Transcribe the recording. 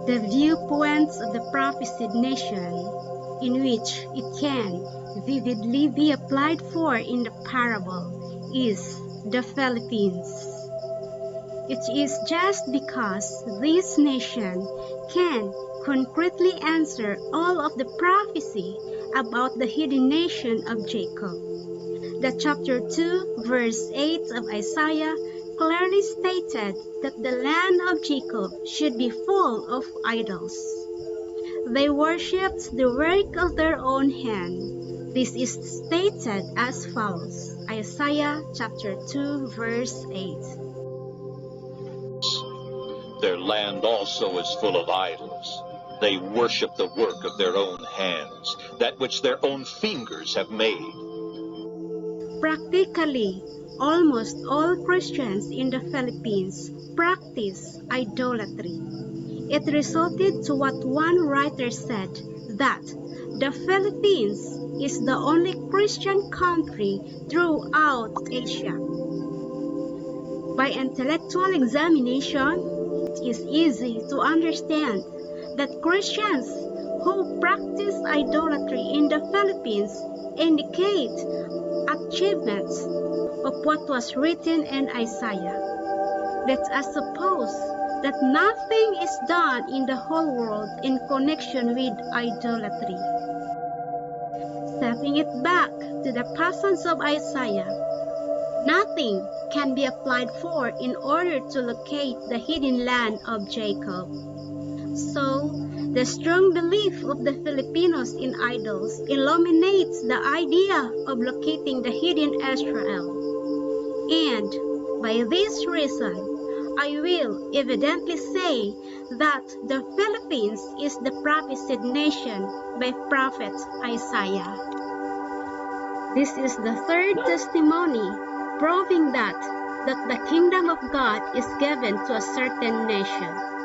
The viewpoints of the prophesied nation in which it can vividly be applied for in the parable is the Philippines. It is just because this nation can concretely answer all of the prophecy about the hidden nation of Jacob that chapter 2 verse 8 of Isaiah clearly stated that the land of Jacob should be full of idols. They worshipped the work of their own hand. This is stated as follows, Isaiah chapter 2 verse 8. Their land also is full of idols. They worship the work of their own hands, that which their own fingers have made. Practically, almost all Christians in the Philippines practice idolatry. It resulted to what one writer said, that the Philippines is the only Christian country throughout Asia. By intellectual examination, it is easy to understand that Christians who practice idolatry in the Philippines indicate achievements of what was written in Isaiah. Let us suppose that nothing is done in the whole world in connection with idolatry. Stepping it back to the passage of Isaiah, nothing can be applied for in order to locate the hidden land of Jacob. So, the strong belief of the Filipinos in idols illuminates the idea of locating the hidden Israel. And by this reason, I will evidently say that the Philippines is the prophesied nation by prophet Isaiah. This is the third testimony proving that the kingdom of God is given to a certain nation.